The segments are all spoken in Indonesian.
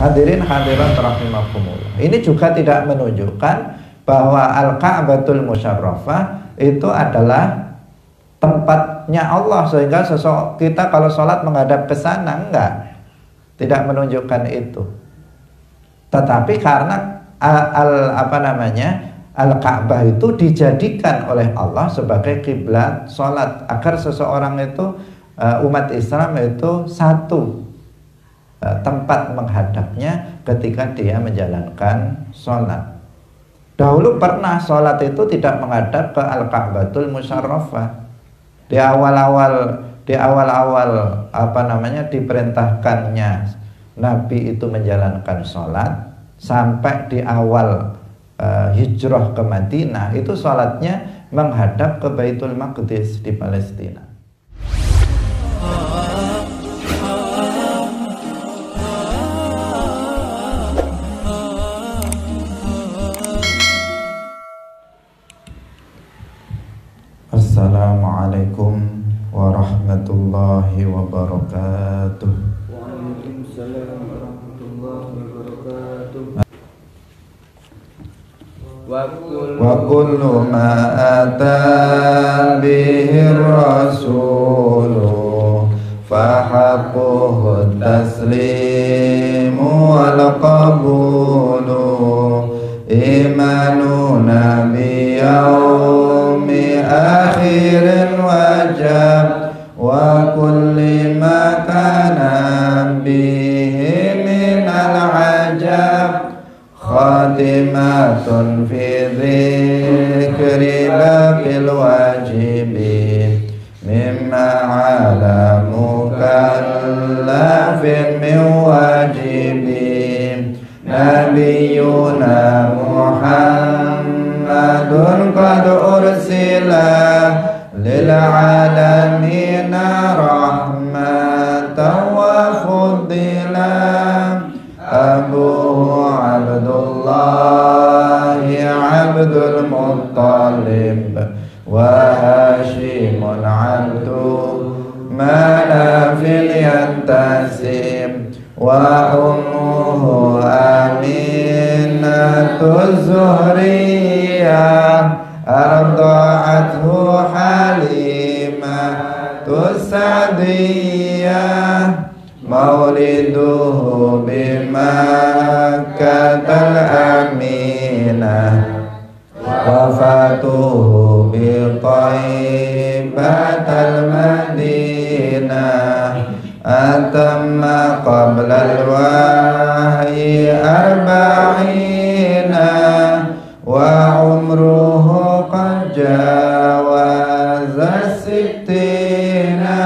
Hadirin hadirat rahimakumullah. Ini juga tidak menunjukkan bahwa Al-Ka'batul Musyarrafah itu adalah tempatnya Allah, sehingga kita kalau sholat menghadap ke sana, enggak. Tidak menunjukkan itu. Tetapi karena Al-Ka'bah itu dijadikan oleh Allah sebagai kiblat sholat, agar seseorang itu, umat Islam itu satu tempat menghadapnya ketika dia menjalankan sholat. Dahulu pernah sholat itu tidak menghadap ke Al-Ka'batul Musyarrafah. Di awal-awal diperintahkannya Nabi itu menjalankan sholat, sampai di awal hijrah ke Madinah itu sholatnya menghadap ke Baitul Maqdis di Palestina. Assalamualaikum warahmatullahi wabarakatuh. Waalaikumsalam warahmatullahi wabarakatuh. Wa kullu ma ata bihi rasulu fahaquhu taslimu wal qabulu imanuna biyawmi akhirin wajab wa kulli ma kana bihi minal ajab khatimatun fi dzikri babil wajibin mimma ala mukallafin min wajibin nabiyuna Muhammadun qad ursila lil alamina rahmatan wa fuddila Abu Abdullah Abdul Muttalib wa Hashimun abdu manafil yantasim wa ummuhu Aminatu Zuhriyah arda'athu Halimatu Sa'diyah mauliduhu bimakkatal aminah wafatuhu biqaibatal madinah atamma qablal wahyi arba'ina wa umruhu qad jawaza sittina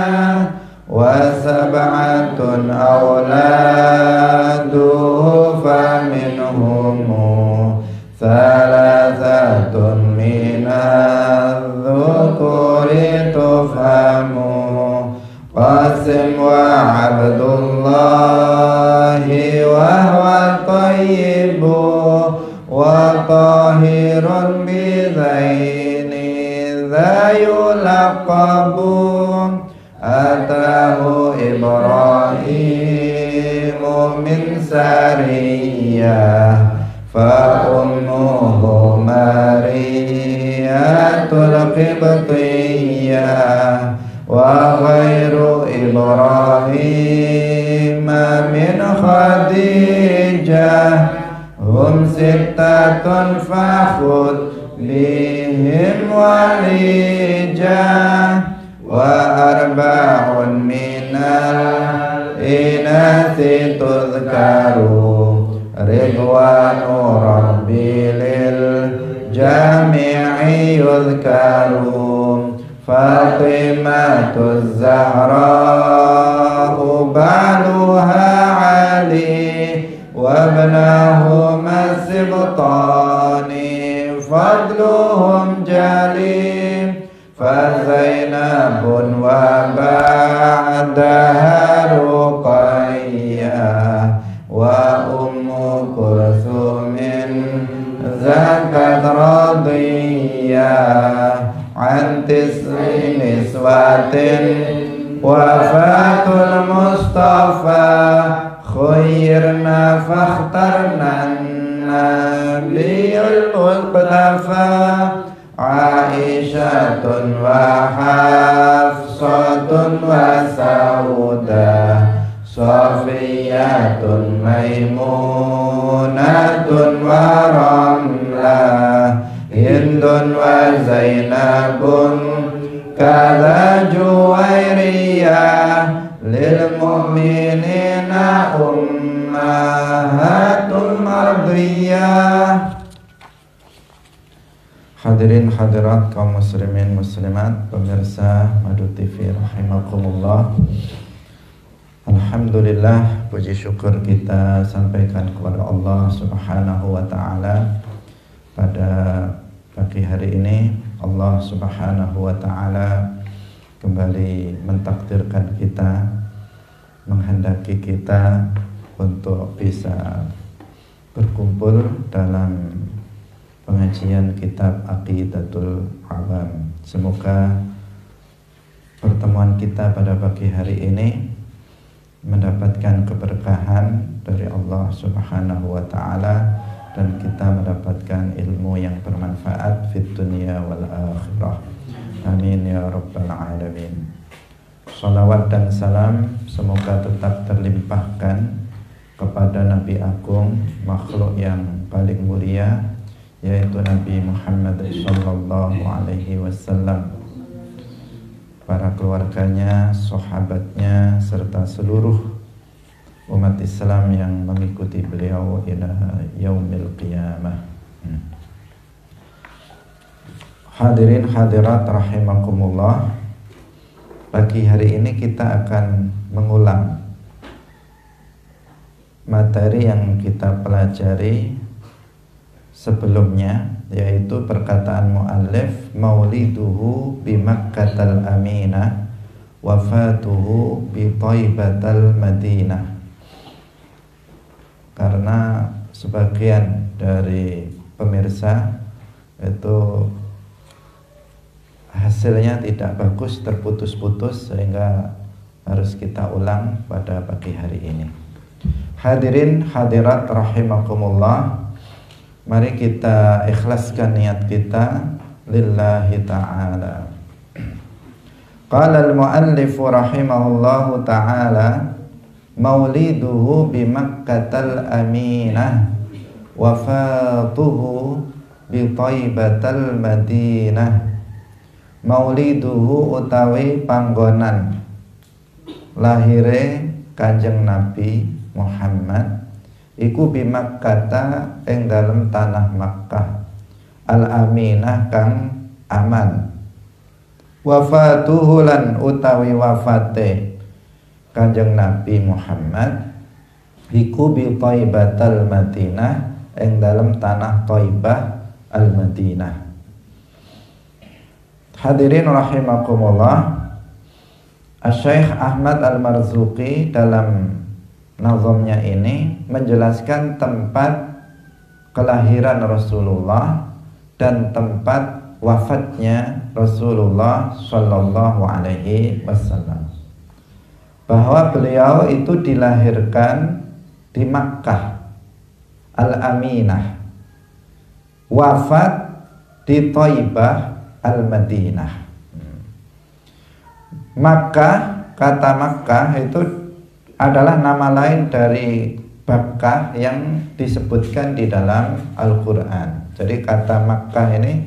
wa sab'atun awladuhu faminhumu thalathatun minadh-dhukuri tufhamu Qasim wa Abdullahi wa huwa tayyibu wa tahirun bizaini dhayulaqabu atahu Ibrahimu min sariyah fa ummuhu Mariyatul Qibtiyah wa ghairu Ibrahim min Khadijah hum sittatun fakhud bihim walijah wa arba'un minal inasi tuzkaru ridwanu rabbi lil jami'i yuzkaru Fatimatu Zahra baluha Ali wa ibnahuma Sibtani fadluhum jali Fazainabun wa ba'daha Ruqayyah wa Ummu Kulsumin zakat radiyah an tis'i niswatin wafatul Mustafa khairna fakhtarna nabiyul muqtafa Aisyatun wa Hafsatun wa Saudah Safiyatun Maimunatun wa Ramlah Hindun wa Zainabun Kada Juwairiyah Lil mu'minina ummahatum mardiyah. Hadirin hadirat kaum muslimin muslimat, pemirsa Madu TV rahimakumullah. Alhamdulillah, puji syukur kita sampaikan kepada Allah Subhanahu wa taala. Pada pagi hari ini Allah Subhanahu wa taala kembali mentakdirkan kita, menghendaki kita untuk bisa berkumpul dalam pengajian kitab Aqidatul Awam. Semoga pertemuan kita pada pagi hari ini mendapatkan keberkahan dari Allah Subhanahu wa taala dan kita mendapatkan ilmu yang bermanfaat fid dunya wal akhirah. Amin ya rabbal alamin. Salawat dan salam semoga tetap terlimpahkan kepada Nabi Agung, makhluk yang paling mulia, yaitu Nabi Muhammad sallallahu alaihi wasallam, para keluarganya, sahabatnya, serta seluruh umat Islam yang mengikuti beliau ila yaumil qiyamah. Hadirin hadirat rahimakumullah, pagi hari ini kita akan mengulang materi yang kita pelajari sebelumnya, yaitu perkataan muallif mauliduhu bi Makkatal Aminah wafatuhu bi Thaibatal Madinah. Karena sebagian dari pemirsa itu hasilnya tidak bagus, terputus-putus, sehingga harus kita ulang pada pagi hari ini. Hadirin hadirat rahimakumullah, mari kita ikhlaskan niat kita lillahi ta'ala. Qala al-muallif rahimahullahu ta'ala mauliduhu bi Makkatal Aminah wafatuhu bi Thaibatal Madinah. Mauliduhu utawi panggonan lahire Kanjeng Nabi Muhammad iku bi Makkata ing dalem tanah Makkah al-aminah kang aman. Wafatuhu lan utawi wafate Kanjeng Nabi Muhammad iku bi Thaibatal Madinah ing dalem tanah Thaibah al-Madinah. Hadirin rahimakumullah, Syekh Ahmad Al-Marzuqi dalam nazamnya ini menjelaskan tempat kelahiran Rasulullah dan tempat wafatnya Rasulullah Shallallahu Alaihi Wasallam, bahwa beliau itu dilahirkan di Makkah Al-Aminah, wafat di Thaibah Al-Madinah. Makkah, kata Makkah itu adalah nama lain dari Bakkah yang disebutkan di dalam Al-Quran. Jadi kata Makkah ini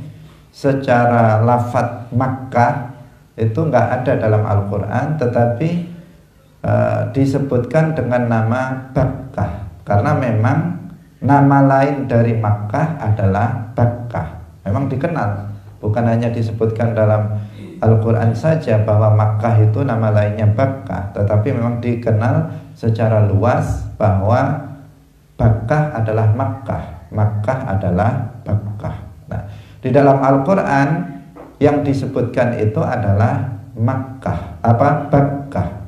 secara lafadz Makkah itu nggak ada dalam Al-Quran, tetapi disebutkan dengan nama Bakkah karena memang nama lain dari Makkah adalah Bakkah. Memang dikenal, bukan hanya disebutkan dalam Al-Quran saja bahwa Makkah itu nama lainnya Bakkah, tetapi memang dikenal secara luas bahwa Bakkah adalah Makkah, Makkah adalah Bakkah. Nah, di dalam Al-Quran yang disebutkan itu adalah Makkah, Bakkah.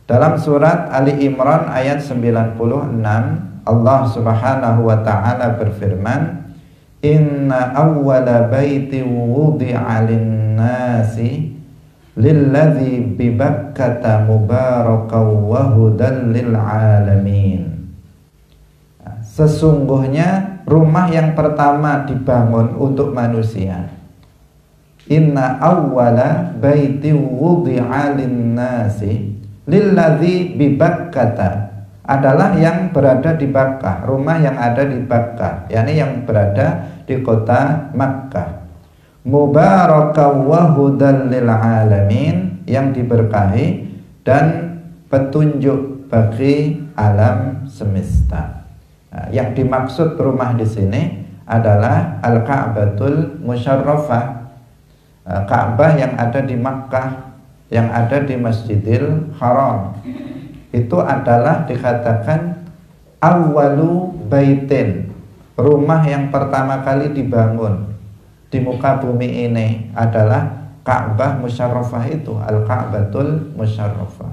Dalam surat Ali Imran ayat 96, Allah Subhanahu wa ta'ala berfirman, Inna awwala baiti wudi'a lin-nasi lilladzi bi Bakkata mubarakan wa hudan lil alamin. Sesungguhnya rumah yang pertama dibangun untuk manusia. Inna awwala baiti wudi'a lin-nasi lilladzi bi Bakkata, adalah yang berada di Bakkah, rumah yang ada di Bakkah, yakni yang berada di kota Makkah. Mubarakan wa hudan lil alamin, yang diberkahi dan petunjuk bagi alam semesta. Nah, yang dimaksud rumah di sini adalah Al-Ka'batul Musyarrafah, Ka'bah yang ada di Makkah, yang ada di Masjidil Haram. Itu adalah dikatakan awwalu baitin, rumah yang pertama kali dibangun di muka bumi ini adalah Ka'bah Musyarrafah itu, Al-Ka'batul Musyarrafah.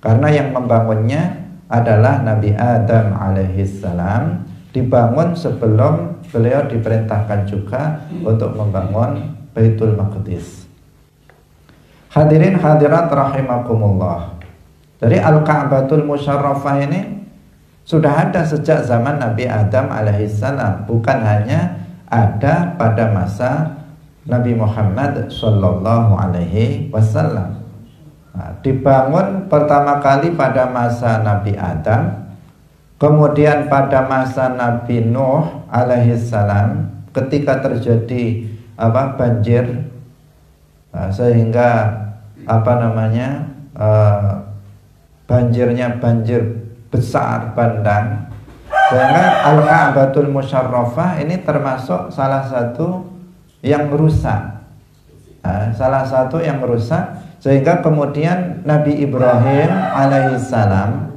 Karena yang membangunnya adalah Nabi Adam alaihissalam, dibangun sebelum beliau diperintahkan juga untuk membangun Baitul Maqdis. Hadirin hadirat rahimakumullah. Dari Al-Ka'batul Musyarrafah ini sudah ada sejak zaman Nabi Adam alaihissalam, bukan hanya ada pada masa Nabi Muhammad sallallahu alaihi wasallam. Nah, dibangun pertama kali pada masa Nabi Adam, kemudian pada masa Nabi Nuh alaihissalam ketika terjadi banjir, sehingga banjirnya banjir besar bandang, sehingga Al-Ka'batul Musyarrafah ini termasuk salah satu yang rusak, sehingga kemudian Nabi Ibrahim alaihissalam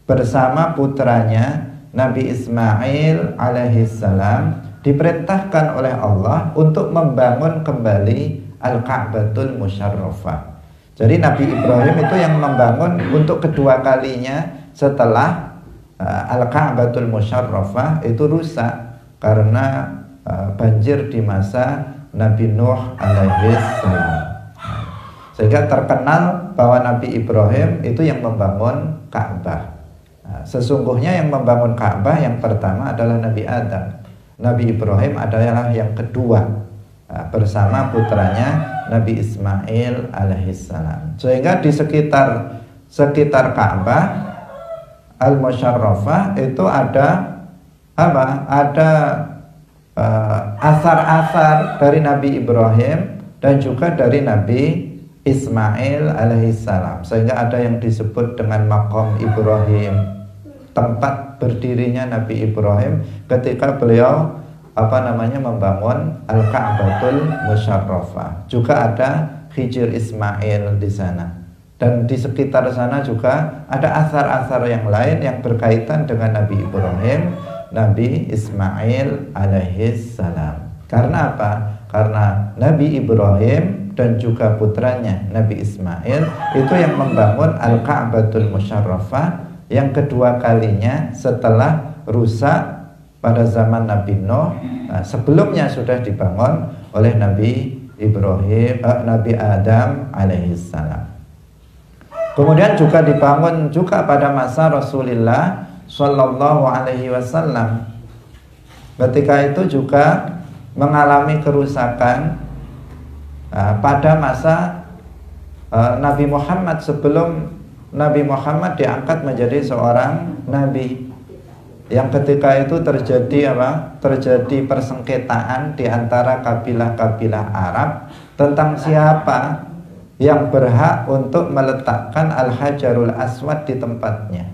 bersama putranya Nabi Ismail alaihissalam diperintahkan oleh Allah untuk membangun kembali Al-Ka'batul Musyarrafah. Jadi Nabi Ibrahim itu yang membangun untuk kedua kalinya setelah Al-Ka'batul Musyarrafah itu rusak karena banjir di masa Nabi Nuh alaihissalam. Sehingga terkenal bahwa Nabi Ibrahim itu yang membangun Ka'bah. Sesungguhnya yang membangun Ka'bah yang pertama adalah Nabi Adam. Nabi Ibrahim adalah yang kedua, bersama putranya Nabi Ismail alaihissalam. Sehingga di sekitar Ka'bah Al-Musyarrafah itu ada asar-asar dari Nabi Ibrahim dan juga dari Nabi Ismail alaihissalam, sehingga ada yang disebut dengan Maqam Ibrahim, tempat berdirinya Nabi Ibrahim ketika beliau membangun Al-Ka'batul Musyarrafah. Juga ada Hijr Ismail di sana, dan di sekitar sana juga ada asar-asar yang lain yang berkaitan dengan Nabi Ibrahim, Nabi Ismail alaihissalam. Karena apa? Karena Nabi Ibrahim dan juga putranya Nabi Ismail itu yang membangun Al-Ka'batul Musyarrafah yang kedua kalinya setelah rusak pada zaman Nabi Nuh. Sebelumnya sudah dibangun oleh Nabi Adam alaihissalam. Kemudian juga dibangun juga pada masa Rasulullah sallallahu alaihi wasallam. Ketika itu juga mengalami kerusakan pada masa Nabi Muhammad, sebelum Nabi Muhammad diangkat menjadi seorang nabi, yang ketika itu terjadi persengketaan di antara kabilah-kabilah Arab tentang siapa yang berhak untuk meletakkan Al-Hajarul Aswad di tempatnya.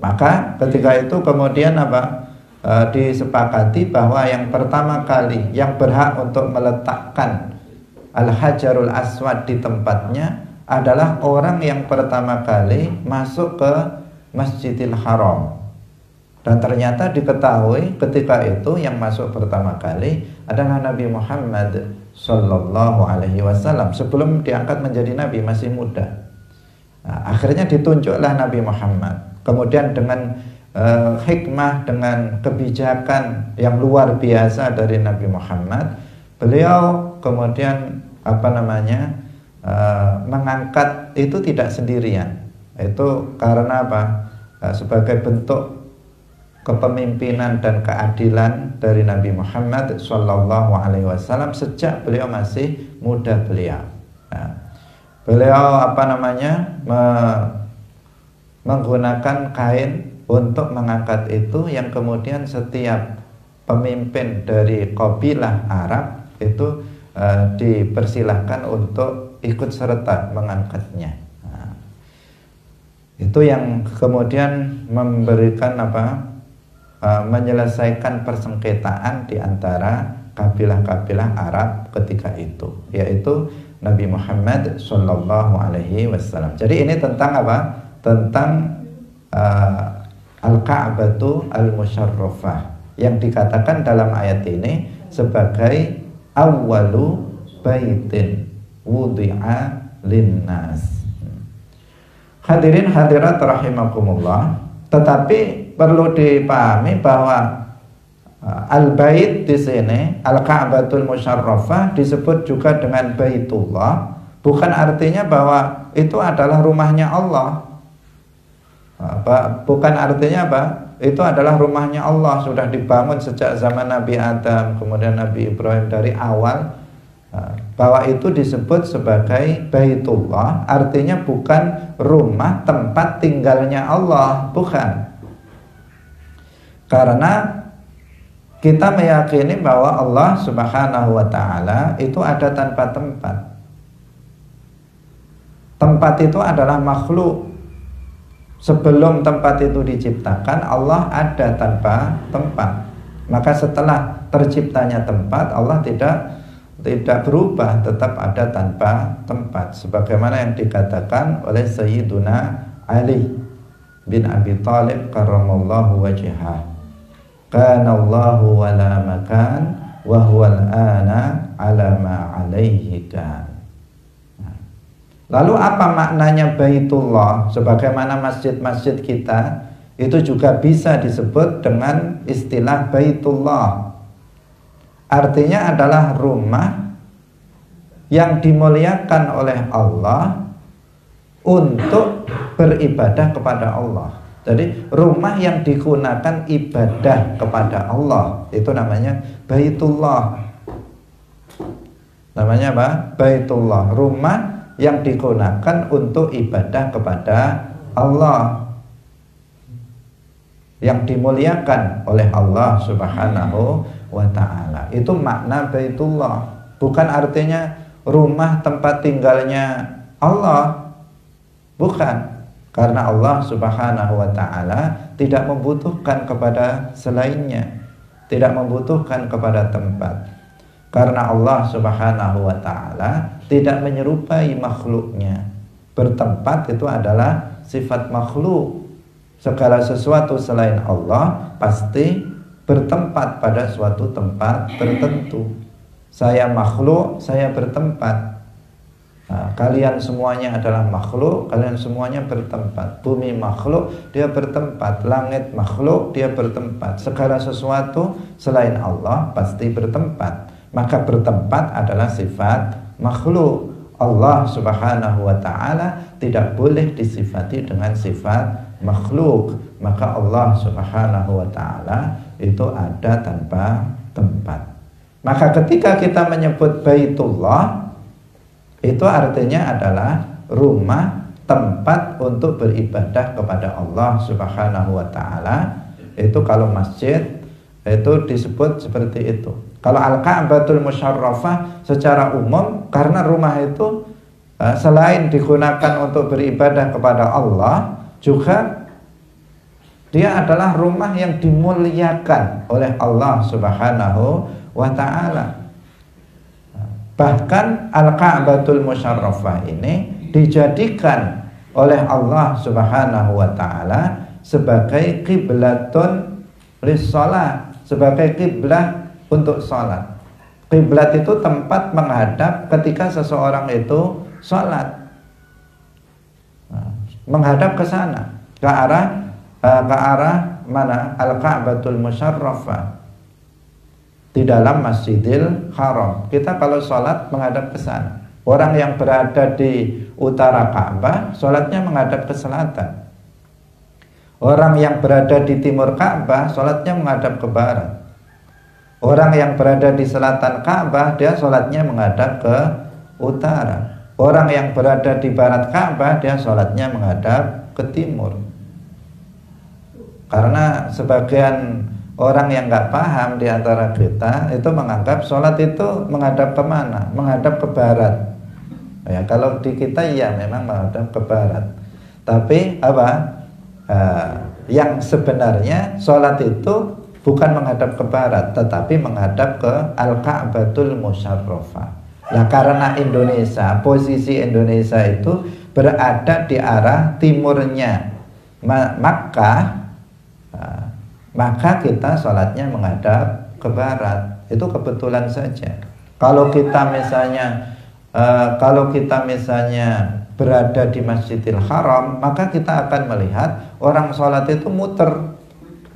Maka ketika itu kemudian disepakati bahwa yang pertama kali yang berhak untuk meletakkan Al-Hajarul Aswad di tempatnya adalah orang yang pertama kali masuk ke Masjidil Haram. Dan ternyata diketahui ketika itu yang masuk pertama kali adalah Nabi Muhammad sallallahu alaihi wasallam. Sebelum diangkat menjadi nabi masih muda. Akhirnya ditunjuklah Nabi Muhammad. Kemudian dengan hikmah, dengan kebijakan yang luar biasa dari Nabi Muhammad, beliau kemudian mengangkat itu tidak sendirian. Itu karena apa? Sebagai bentuk kepemimpinan dan keadilan dari Nabi Muhammad SAW sejak beliau masih muda beliau. Beliau menggunakan kain untuk mengangkat itu, yang kemudian setiap pemimpin dari kabilah Arab itu dipersilahkan untuk ikut serta mengangkatnya. Itu yang kemudian memberikan menyelesaikan persengketaan di antara kabilah-kabilah Arab ketika itu, yaitu Nabi Muhammad SAW. Jadi ini tentang apa? Tentang Al-Ka'batu Al-Musyarrafah yang dikatakan dalam ayat ini sebagai awwalu baitin wudi'a linnas. Hadirin hadirat rahimakumullah. Tetapi perlu dipahami bahwa Al-Bait di sini, Al-Ka'batul Musyarrafah, disebut juga dengan Baitullah, bukan artinya bahwa itu adalah rumahnya Allah. Bukan artinya apa? Itu adalah rumahnya Allah, sudah dibangun sejak zaman Nabi Adam, kemudian Nabi Ibrahim dari awal. Bahwa itu disebut sebagai Baitullah, artinya bukan rumah tempat tinggalnya Allah, bukan. Karena kita meyakini bahwa Allah Subhanahu wa ta'ala itu ada tanpa tempat. Tempat itu adalah makhluk. Sebelum tempat itu diciptakan, Allah ada tanpa tempat. Maka setelah terciptanya tempat, Allah tidak berubah, tetap ada tanpa tempat. Sebagaimana yang dikatakan oleh Sayyiduna Ali bin Abi Thalib karramallahu wajhah, kana Allahu wala makan wa huwal ana ala ma alaihi kan. Lalu apa maknanya Baitullah? Sebagaimana masjid-masjid kita itu juga bisa disebut dengan istilah Baitullah. Artinya adalah rumah yang dimuliakan oleh Allah untuk beribadah kepada Allah. Jadi rumah yang digunakan ibadah kepada Allah itu namanya Baitullah. Namanya apa? Baitullah, rumah yang digunakan untuk ibadah kepada Allah, yang dimuliakan oleh Allah Subhanahu wa ta'ala. Itu makna Baitullah. Bukan artinya rumah tempat tinggalnya Allah, bukan. Karena Allah Subhanahu wa ta'ala tidak membutuhkan kepada selainnya, tidak membutuhkan kepada tempat. Karena Allah Subhanahu wa ta'ala tidak menyerupai makhluknya. Bertempat itu adalah sifat makhluk. Segala sesuatu selain Allah pasti bertempat pada suatu tempat tertentu. Saya makhluk, saya bertempat. Nah, kalian semuanya adalah makhluk, kalian semuanya bertempat. Bumi makhluk, dia bertempat. Langit makhluk, dia bertempat. Segala sesuatu selain Allah pasti bertempat. Maka bertempat adalah sifat makhluk. Allah Subhanahu wa ta'ala tidak boleh disifati dengan sifat makhluk. Maka Allah Subhanahu wa ta'ala itu ada tanpa tempat. Maka ketika kita menyebut Baitullah, itu artinya adalah rumah, tempat untuk beribadah kepada Allah Subhanahu wa ta'ala. Itu kalau masjid itu disebut seperti itu. Kalau Al-Ka'batul Musyarrafah secara umum, karena rumah itu selain digunakan untuk beribadah kepada Allah, juga dia adalah rumah yang dimuliakan oleh Allah Subhanahu wa ta'ala. Bahkan Al-Ka'batul Musyarrafah ini dijadikan oleh Allah Subhanahu wa ta'ala sebagai qiblatun lis-shalah, sebagai kiblat untuk salat. Kiblat itu tempat menghadap ketika seseorang itu salat. Menghadap ke sana, ke arah mana? Al-Ka'batul Musyarrafah. Di dalam Masjidil Haram. Kita kalau sholat menghadap ke sana. Orang yang berada di utara Ka'bah, sholatnya menghadap ke selatan. Orang yang berada di timur Ka'bah, sholatnya menghadap ke barat. Orang yang berada di selatan Ka'bah, dia sholatnya menghadap ke utara. Orang yang berada di barat Ka'bah, dia sholatnya menghadap ke timur. Karena sebagian orang yang nggak paham di antara kita itu menganggap sholat itu menghadap kemana? Menghadap ke barat. Ya, kalau di kita ya memang menghadap ke barat. Tapi apa? Yang sebenarnya sholat itu bukan menghadap ke barat, tetapi menghadap ke Al-Ka'batul Musyarrafah. Nah, karena Indonesia, posisi Indonesia itu berada di arah timurnya Makkah, maka kita sholatnya menghadap ke barat. Itu kebetulan saja. Kalau kita misalnya berada di Masjidil Haram, maka kita akan melihat orang sholat itu muter,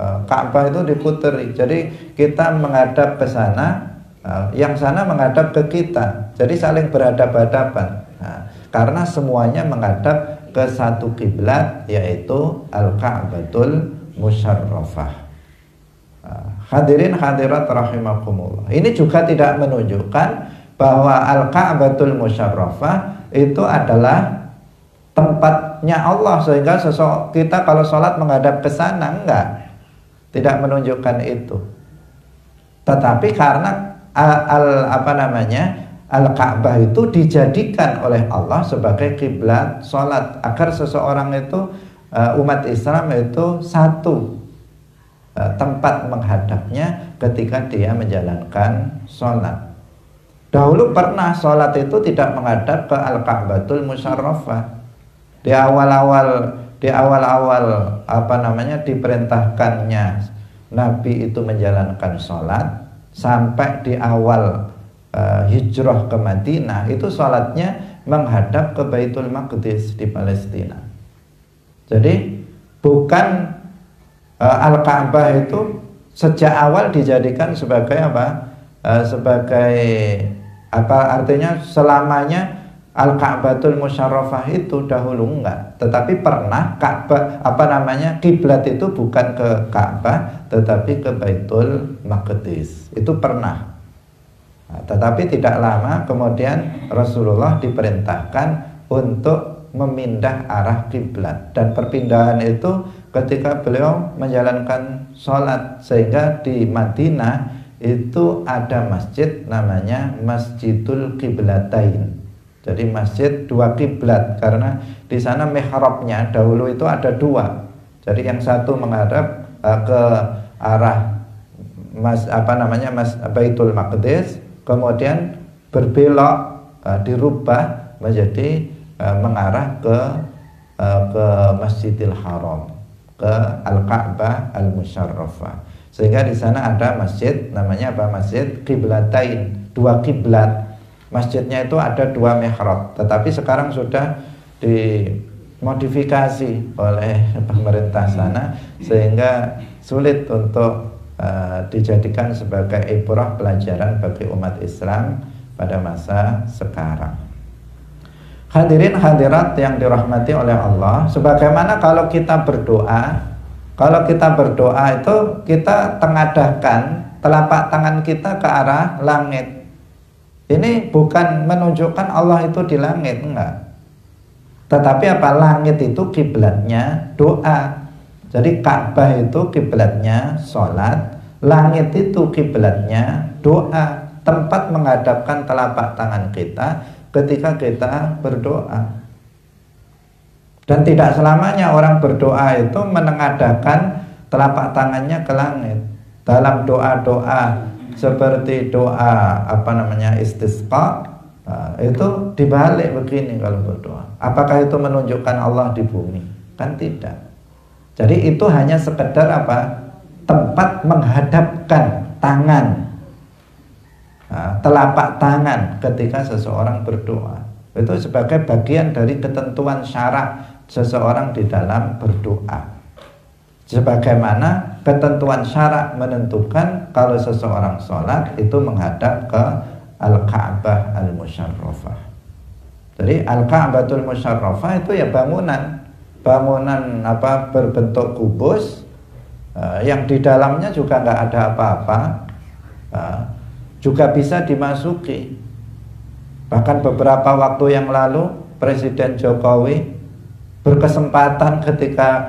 Ka'bah itu diputeri. Jadi kita menghadap ke sana, yang sana menghadap ke kita. Jadi saling berhadapan-hadapan. Karena semuanya menghadap ke satu kiblat, yaitu Al-Ka'batul Musyarrafah. Hadirin hadirat rahimakumullah. Ini juga tidak menunjukkan bahwa Al-Ka'batul Musyarrafah itu adalah tempatnya Allah, sehingga kita kalau sholat menghadap ke sana, enggak, tidak menunjukkan itu. Tetapi karena Al-Ka'bah itu dijadikan oleh Allah sebagai kiblat sholat, agar seseorang itu, umat Islam itu satu tempat menghadapnya ketika dia menjalankan sholat. Dahulu pernah sholat itu tidak menghadap ke Al-Ka'batul Musyarrafah. Di awal-awal diperintahkannya Nabi itu menjalankan sholat, sampai di awal hijrah ke Madinah itu sholatnya menghadap ke Baitul Maqdis di Palestina. Jadi bukan Al-Ka'bah itu sejak awal dijadikan sebagai artinya selamanya Al-Ka'batul Musyarrafah itu dahulu enggak, tetapi pernah kiblat itu bukan ke Ka'bah tetapi ke Baitul Maqdis. Itu pernah. Tetapi tidak lama kemudian Rasulullah diperintahkan untuk memindah arah kiblat, dan perpindahan itu ketika beliau menjalankan sholat, sehingga di Madinah itu ada masjid namanya Masjidul Qiblatain. Jadi masjid dua kiblat, karena di sana mihrabnya dahulu itu ada dua. Jadi yang satu menghadap ke arah Baitul Maqdis, kemudian berbelok, dirubah menjadi mengarah ke Masjidil Haram, ke Al-Ka'bah Al-Musyarrafah. Sehingga di sana ada masjid namanya Masjid Qiblatain, dua kiblat. Masjidnya itu ada dua mihrab, tetapi sekarang sudah dimodifikasi oleh pemerintah sana sehingga sulit untuk dijadikan sebagai ibrah pelajaran bagi umat Islam pada masa sekarang. Hadirin hadirat yang dirahmati oleh Allah, sebagaimana kalau kita berdoa itu kita tengadahkan telapak tangan kita ke arah langit. Ini bukan menunjukkan Allah itu di langit, enggak. Tetapi langit itu kiblatnya doa. Jadi Ka'bah itu kiblatnya sholat, langit itu kiblatnya doa, tempat menghadapkan telapak tangan kita ketika kita berdoa. Dan tidak selamanya orang berdoa itu menengadahkan telapak tangannya ke langit. Dalam doa-doa seperti doa istisqa, itu dibalik begini kalau berdoa. Apakah itu menunjukkan Allah di bumi? Kan tidak. Jadi itu hanya sekedar tempat menghadapkan tangan, telapak tangan ketika seseorang berdoa. Itu sebagai bagian dari ketentuan syarak seseorang di dalam berdoa. Sebagaimana ketentuan syarak menentukan kalau seseorang sholat itu menghadap ke Al-Ka'bah Al-Musyarrafah. Jadi Al-Ka'batul Musyarrafah itu ya bangunan berbentuk kubus, yang di dalamnya juga nggak ada apa-apa, juga bisa dimasuki. Bahkan beberapa waktu yang lalu Presiden Jokowi berkesempatan ketika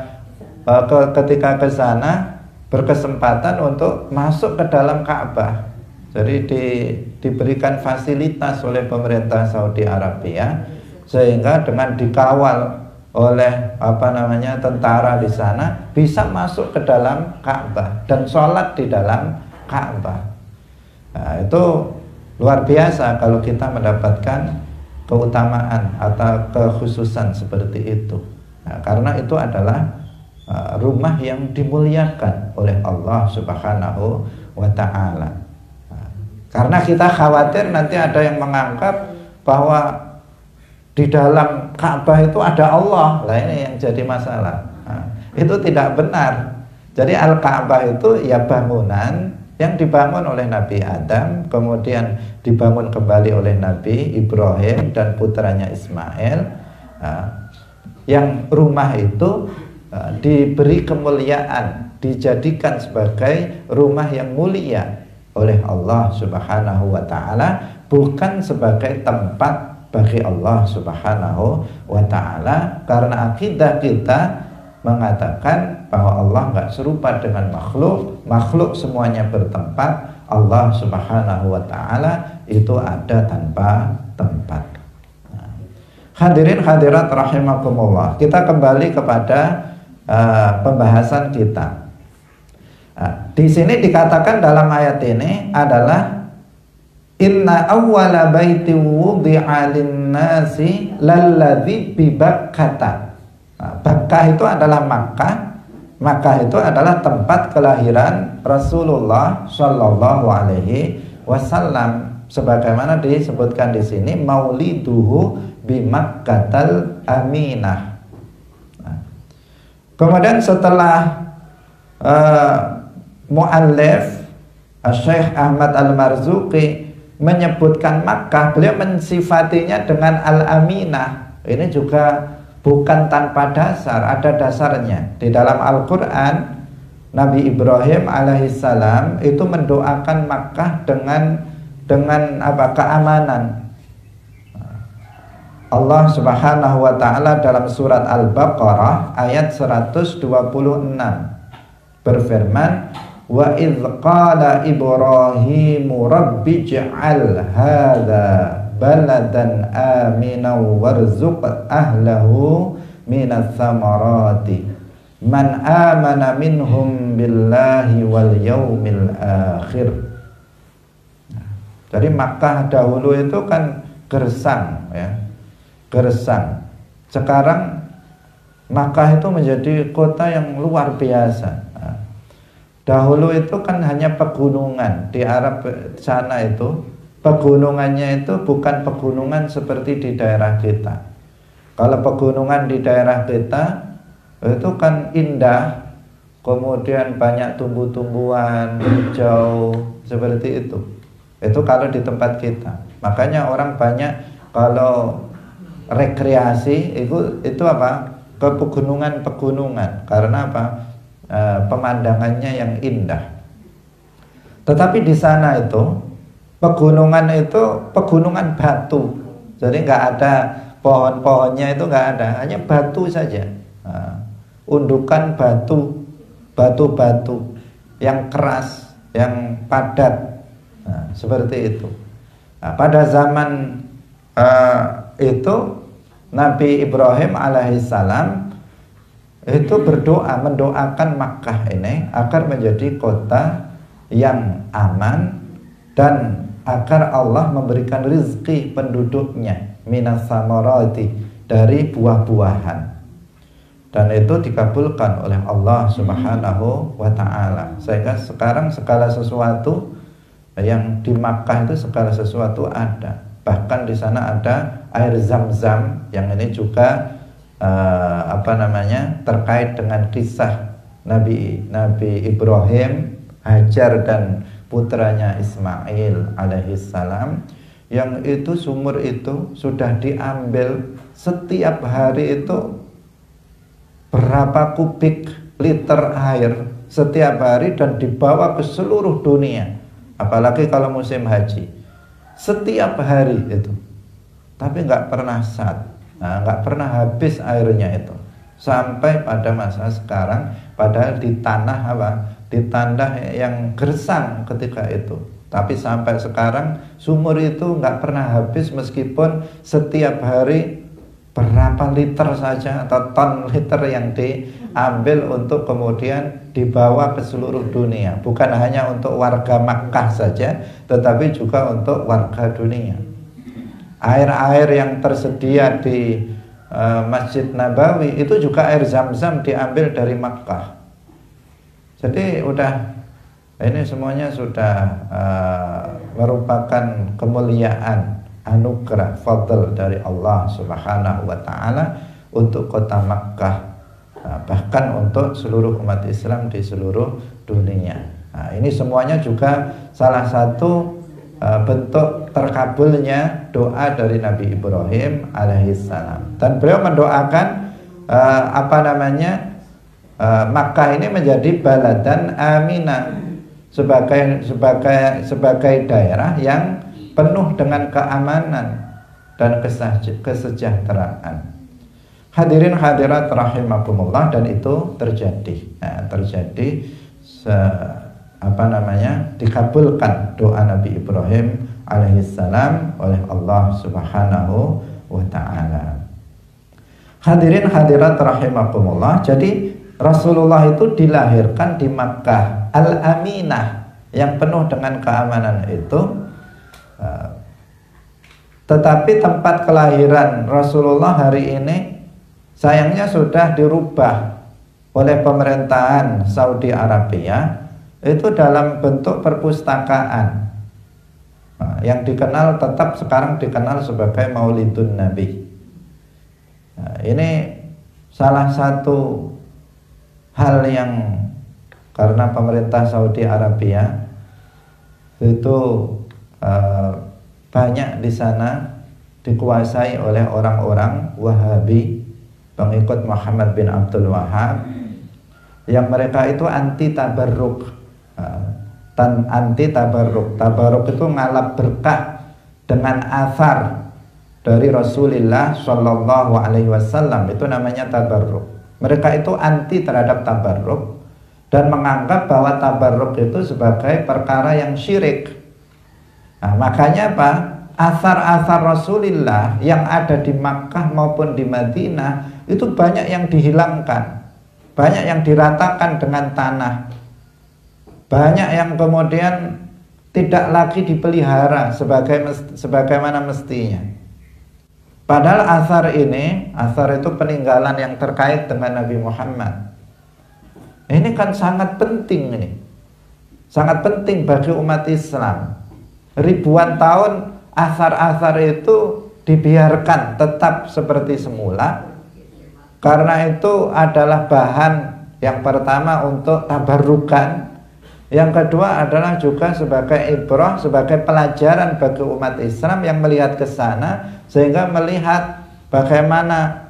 ke sana, berkesempatan untuk masuk ke dalam Ka'bah. Jadi diberikan fasilitas oleh pemerintah Saudi Arabia, sehingga dengan dikawal oleh tentara di sana bisa masuk ke dalam Ka'bah dan sholat di dalam Ka'bah. Nah, itu luar biasa kalau kita mendapatkan keutamaan atau kekhususan seperti itu. Nah, karena itu adalah rumah yang dimuliakan oleh Allah Subhanahu wa Ta'ala. Karena kita khawatir nanti ada yang menganggap bahwa di dalam Ka'bah itu ada Allah. Lah ini yang jadi masalah. Itu tidak benar. Jadi Al-Ka'bah itu ya bangunan yang dibangun oleh Nabi Adam, kemudian dibangun kembali oleh Nabi Ibrahim dan putranya Ismail. Yang rumah itu diberi kemuliaan, dijadikan sebagai rumah yang mulia oleh Allah Subhanahu wa Ta'ala, bukan sebagai tempat bagi Allah Subhanahu wa Ta'ala, karena akidah kita mengatakan bahwa Allah nggak serupa dengan makhluk semuanya bertempat, Allah Subhanahu wa Ta'ala itu ada tanpa tempat. Hadirin hadirat rahimakumullah, kita kembali kepada pembahasan kita. Di sini dikatakan dalam ayat ini adalah inna awwala baiti wudi'a lin-nasi lalladzi bi Bakkah. Bakkah itu adalah Makkah. Makkah itu adalah tempat kelahiran Rasulullah Shallallahu Alaihi Wasallam, sebagaimana disebutkan di sini mauliduhu bi Makkatal Aminah. Kemudian setelah muallif Syekh Ahmad Al-Marzuqi menyebutkan Makkah, beliau mensifatinya dengan Al-Aminah. Ini juga bukan tanpa dasar, ada dasarnya. Di dalam Al-Quran, Nabi Ibrahim alaihissalam itu mendoakan Makkah dengan keamanan. Allah Subhanahu wa Ta'ala dalam surat Al-Baqarah ayat 126 berfirman, wa idz qala Ibrahimu rabbi ij'al hadza baladan aminan warzuq ahlahu minas samarati man amana minhum billahi wal yaumil akhir. Jadi Makkah dahulu itu kan gersang, ya, gersang. Sekarang Makkah itu menjadi kota yang luar biasa. Dahulu itu kan hanya pegunungan. Di Arab sana itu pegunungannya itu bukan pegunungan seperti di daerah kita. Kalau pegunungan di daerah kita itu kan indah, kemudian banyak tumbuh-tumbuhan hijau seperti itu. Itu kalau di tempat kita. Makanya orang banyak kalau rekreasi itu apa? Ke pegunungan-pegunungan. Karena apa? Pemandangannya yang indah. Tetapi di sana itu pegunungan itu pegunungan batu. Jadi nggak ada pohon-pohonnya, itu nggak ada, hanya batu saja. Undukan batu-batu yang keras, yang padat. Seperti itu. Pada zaman itu Nabi Ibrahim alaihissalam itu mendoakan Makkah ini agar menjadi kota yang aman dan agar Allah memberikan rizki penduduknya minas samarati, dari buah-buahan, dan itu dikabulkan oleh Allah Subhanahu wa Ta'ala. Sehingga sekarang segala sesuatu yang di Makkah itu segala sesuatu ada. Bahkan di sana ada air Zam-Zam, yang ini juga terkait dengan kisah Nabi Ibrahim, Hajar dan putranya Ismail alaihissalam, yang itu sumur itu sudah diambil setiap hari itu berapa kubik liter air setiap hari dan dibawa ke seluruh dunia, apalagi kalau musim haji, setiap hari itu, tapi nggak pernah nggak pernah habis airnya itu sampai pada masa sekarang, padahal di tanah di tanah yang gersang ketika itu, tapi sampai sekarang sumur itu nggak pernah habis meskipun setiap hari berapa liter saja atau ton liter yang diambil untuk kemudian dibawa ke seluruh dunia, bukan hanya untuk warga Makkah saja tetapi juga untuk warga dunia. Air-air yang tersedia di Masjid Nabawi itu juga air Zam-Zam diambil dari Makkah. Jadi ini semuanya sudah merupakan kemuliaan, anugerah, fadl dari Allah Subhanahu wa ta'ala untuk kota Makkah, bahkan untuk seluruh umat Islam di seluruh dunia. Ini semuanya juga salah satu bentuk terkabulnya doa dari Nabi Ibrahim alaihissalam. Dan beliau mendoakan Makkah ini menjadi baladan aminah, sebagai daerah yang penuh dengan keamanan dan kesejahteraan. Hadirin hadirat rahimakumullah, dan itu terjadi. Dikabulkan doa Nabi Ibrahim alaihissalam oleh Allah Subhanahu wa ta'ala. Hadirin hadirat rahimakumullah, jadi Rasulullah itu dilahirkan di Makkah Al-Aminah yang penuh dengan keamanan itu. Tetapi tempat kelahiran Rasulullah hari ini sayangnya sudah dirubah oleh pemerintahan Saudi Arabia, itu dalam bentuk perpustakaan yang sekarang dikenal sebagai Maulidun Nabi. Ini salah satu hal yang karena pemerintah Saudi Arabia itu banyak di sana dikuasai oleh orang-orang Wahabi, pengikut Muhammad bin Abdul Wahab, yang mereka itu anti tabarruk. Tabarruk itu ngalap berkah dengan athar dari Rasulullah Shallallahu Alaihi Wasallam, itu namanya tabarruk. Mereka itu anti terhadap tabarruk dan menganggap bahwa tabarruk itu sebagai perkara yang syirik. Makanya athar-athar Rasulullah yang ada di Makkah maupun di Madinah itu banyak yang dihilangkan, banyak yang diratakan dengan tanah, banyak yang kemudian tidak lagi dipelihara sebagaimana mestinya. Padahal athar itu peninggalan yang terkait dengan Nabi Muhammad. Ini kan sangat penting, sangat penting bagi umat Islam. Ribuan tahun athar-athar itu dibiarkan tetap seperti semula, karena itu adalah bahan yang pertama untuk tabarrukan, yang kedua adalah juga sebagai ibrah, sebagai pelajaran bagi umat Islam yang melihat ke sana, sehingga melihat bagaimana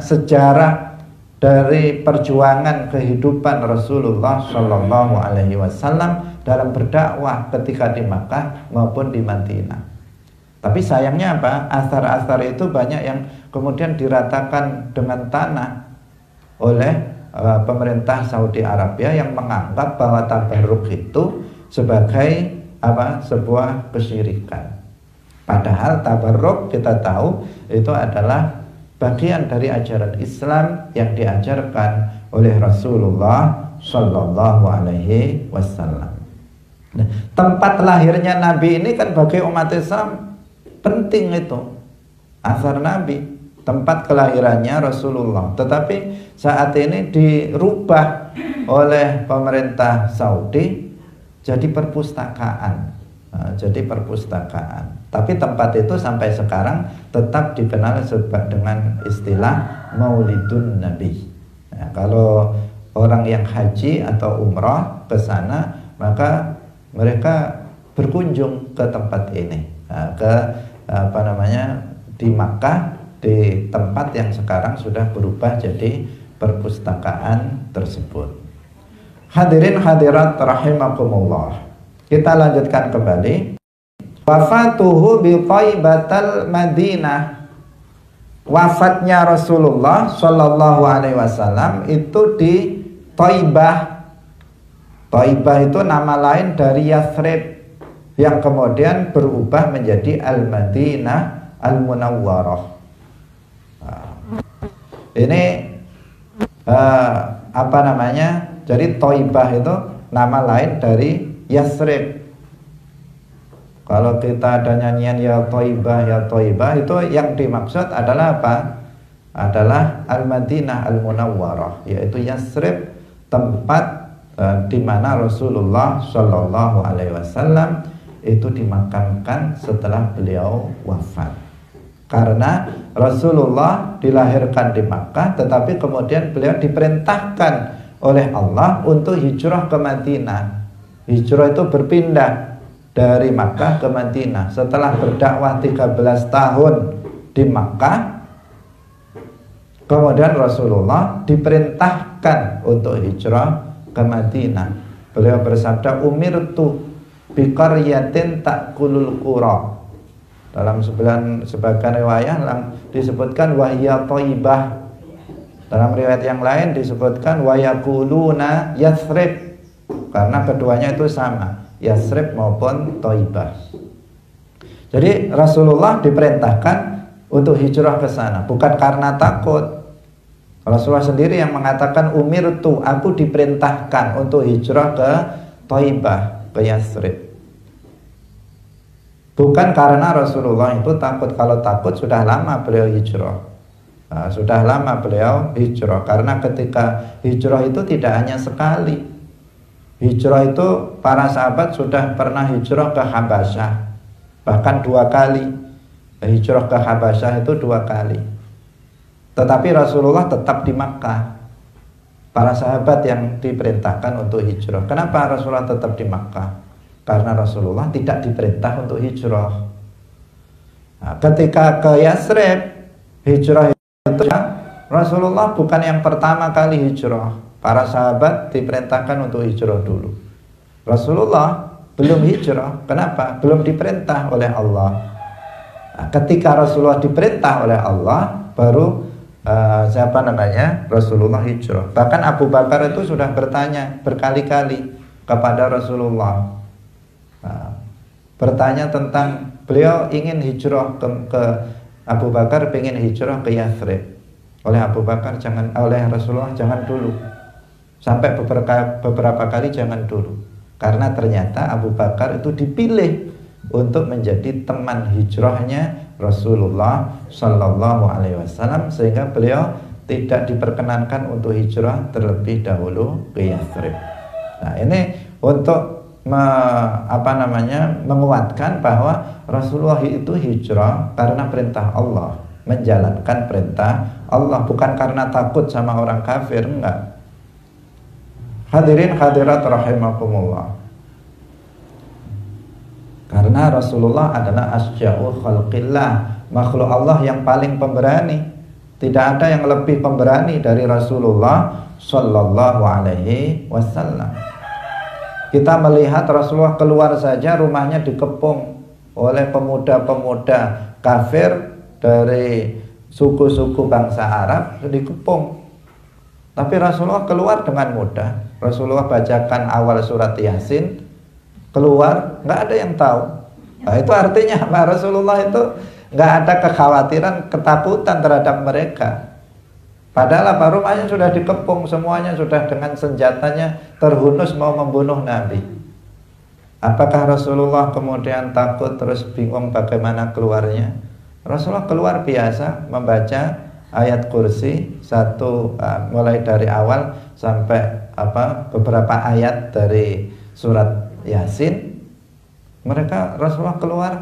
sejarah dari perjuangan kehidupan Rasulullah Shallallahu Alaihi Wasallam dalam berdakwah ketika di Makkah maupun di Madinah. Tapi sayangnya athar-athar itu banyak yang kemudian diratakan dengan tanah oleh pemerintah Saudi Arabia, yang menganggap bahwa tabarruk itu sebagai sebuah kesyirikan. Padahal tabarruk kita tahu itu adalah bagian dari ajaran Islam yang diajarkan oleh Rasulullah Shallallahu Alaihi Wasallam. Nah, tempat lahirnya Nabi ini kan bagi umat Islam penting, itu asar Nabi, tempat kelahirannya Rasulullah. Tetapi saat ini dirubah oleh pemerintah Saudi jadi perpustakaan. Tapi tempat itu sampai sekarang tetap dikenal dengan istilah Maulidun Nabi. Nah, kalau orang yang haji atau umrah ke sana, maka mereka berkunjung ke tempat ini. ke apa namanya, di Makkah, di tempat yang sekarang sudah berubah jadi perpustakaan tersebut. Hadirin hadirat rahimakumullah. Kita lanjutkan kembali. Wafatuhu bi Thaibatal Madinah. Wafatnya Rasulullah Shallallahu Alaihi Wasallam itu di Thaibah. Thaibah itu nama lain dari Yathrib yang kemudian berubah menjadi Al-Madinah Al-Munawwarah. Ini apa namanya? Jadi Thaibah itu nama lain dari Yathrib. Kalau kita ada nyanyian ya Thaibah, itu yang dimaksud adalah apa? Adalah Al-Madinah Al-Munawwarah, yaitu Yathrib, tempat di mana Rasulullah Shallallahu Alaihi Wasallam itu dimakamkan setelah beliau wafat. Karena Rasulullah dilahirkan di Makkah, tetapi kemudian beliau diperintahkan oleh Allah untuk hijrah ke Madinah. Hijrah itu berpindah dari Makkah ke Madinah. Setelah berdakwah 13 tahun di Makkah, kemudian Rasulullah diperintahkan untuk hijrah ke Madinah. Beliau bersabda, umirtu biqaryatin ta'kulul qura. Dalam sebagian riwayat disebutkan wahya Thaibah. Dalam riwayat yang lain disebutkan wayaquluna Yathrib, karena keduanya itu sama, Yathrib maupun Thaibah. Jadi Rasulullah diperintahkan untuk hijrah ke sana, bukan karena takut. Rasulullah sendiri yang mengatakan umirtu, aku diperintahkan untuk hijrah ke Thaibah, ke Yathrib. Bukan karena Rasulullah itu takut. Kalau takut sudah lama beliau hijrah. Sudah lama beliau hijrah, karena ketika hijrah itu tidak hanya sekali. Hijrah itu para sahabat sudah pernah hijrah ke Habasyah, bahkan 2 kali. Hijrah ke Habasyah itu 2 kali. Tetapi Rasulullah tetap di Makkah. Para sahabat yang diperintahkan untuk hijrah. Kenapa Rasulullah tetap di Makkah? Karena Rasulullah tidak diperintah untuk hijrah. Nah, ketika ke Yathrib, hijrah itu Rasulullah bukan yang pertama kali hijrah. Para sahabat diperintahkan untuk hijrah dulu. Rasulullah belum hijrah. Kenapa? Belum diperintah oleh Allah. Nah, ketika Rasulullah diperintah oleh Allah, baru Rasulullah hijrah. Bahkan Abu Bakar itu sudah bertanya berkali-kali kepada Rasulullah. Bertanya tentang beliau ingin hijrah ke Abu Bakar ingin hijrah ke Yathrib. Oleh Abu Bakar oleh Rasulullah jangan dulu. Sampai beberapa kali jangan dulu. Karena ternyata Abu Bakar itu dipilih untuk menjadi teman hijrahnya Rasulullah Shallallahu Alaihi Wasallam, sehingga beliau tidak diperkenankan untuk hijrah terlebih dahulu ke Yathrib. Nah, ini untuk menguatkan bahwa Rasulullah itu hijrah karena perintah Allah, menjalankan perintah Allah, bukan karena takut sama orang kafir, enggak. Hadirin hadirat rahimakumullah. Karena Rasulullah adalah asya'u khalqillah, makhluk Allah yang paling pemberani. Tidak ada yang lebih pemberani dari Rasulullah Sallallahu Alaihi Wasallam. Kita melihat Rasulullah keluar saja rumahnya dikepung oleh pemuda-pemuda kafir dari suku-suku bangsa Arab, dikepung. Tapi Rasulullah keluar dengan mudah. Rasulullah bacakan awal surat Yasin, keluar, nggak ada yang tahu. Nah, itu artinya apa? Rasulullah itu nggak ada kekhawatiran, ketakutan terhadap mereka. Padahal apa, rumahnya sudah dikepung, semuanya sudah dengan senjatanya terhunus mau membunuh Nabi. Apakah Rasulullah kemudian takut terus bingung bagaimana keluarnya? Rasulullah keluar biasa membaca ayat kursi mulai dari awal sampai beberapa ayat dari surat Yasin. Rasulullah keluar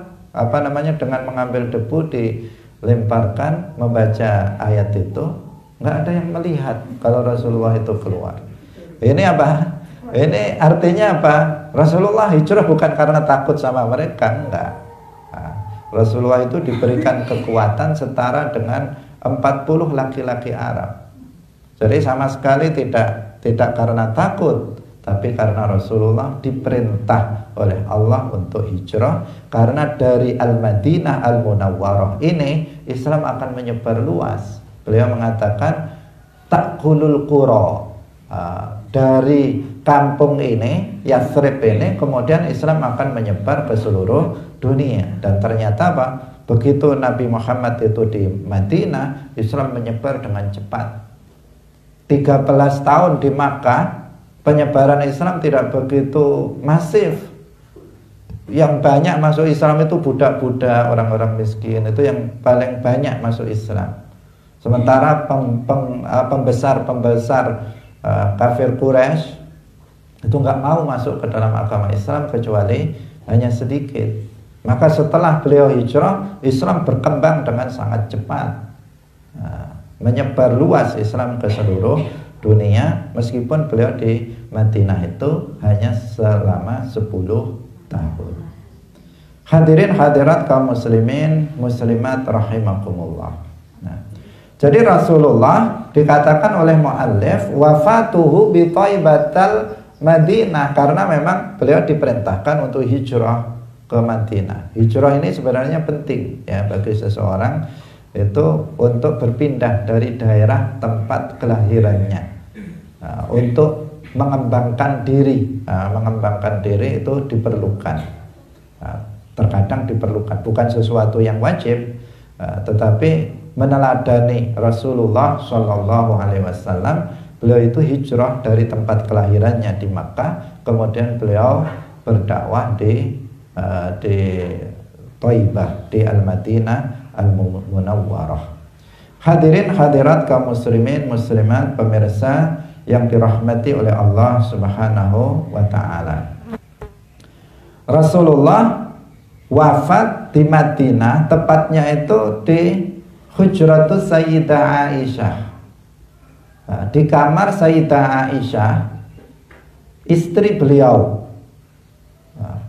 dengan mengambil debu dilemparkan membaca ayat itu. Nggak ada yang melihat kalau Rasulullah itu keluar. Ini apa? Ini artinya apa? Rasulullah hijrah bukan karena takut sama mereka, enggak. Nah, Rasulullah itu diberikan kekuatan setara dengan 40 laki-laki Arab. Jadi sama sekali tidak karena takut, tapi karena Rasulullah diperintah oleh Allah untuk hijrah. Karena dari Al-Madinah Al-Munawwarah ini Islam akan menyebar luas. Beliau mengatakan takulul qura, dari kampung ini, Yathrib ini, kemudian Islam akan menyebar ke seluruh dunia. Dan ternyata apa? Begitu Nabi Muhammad itu di Madinah, Islam menyebar dengan cepat. 13 tahun di Makkah, penyebaran Islam tidak begitu masif. Yang banyak masuk Islam itu budak-budak, orang-orang miskin, itu yang paling banyak masuk Islam. Sementara pembesar-pembesar kafir Quraisy itu nggak mau masuk ke dalam agama Islam kecuali hanya sedikit. Maka setelah beliau hijrah, Islam berkembang dengan sangat cepat, menyebar luas Islam ke seluruh dunia, meskipun beliau di Madinah itu hanya selama 10 tahun. Hadirin hadirat kaum muslimin muslimat rahimakumullah. Nah, jadi Rasulullah dikatakan oleh muallif wafatuhu bi Thaibatal Madinah, karena memang beliau diperintahkan untuk hijrah ke Madinah. Hijrah ini sebenarnya penting ya bagi seseorang itu untuk berpindah dari daerah tempat kelahirannya, untuk mengembangkan diri. Mengembangkan diri itu diperlukan, terkadang diperlukan, bukan sesuatu yang wajib, tetapi meneladani Rasulullah Shallallahu Alaihi Wasallam. Beliau itu hijrah dari tempat kelahirannya di Makkah, kemudian beliau berdakwah di Thaibah, di Al-Madinah Al-Munawwarah. Hadirin hadirat kaum muslimin muslimat pemirsa yang dirahmati oleh Allah Subhanahu wa taala. Rasulullah wafat di Madinah, tepatnya itu di Hujratus Sayyidah Aisyah, di kamar Sayyidah Aisyah, istri beliau.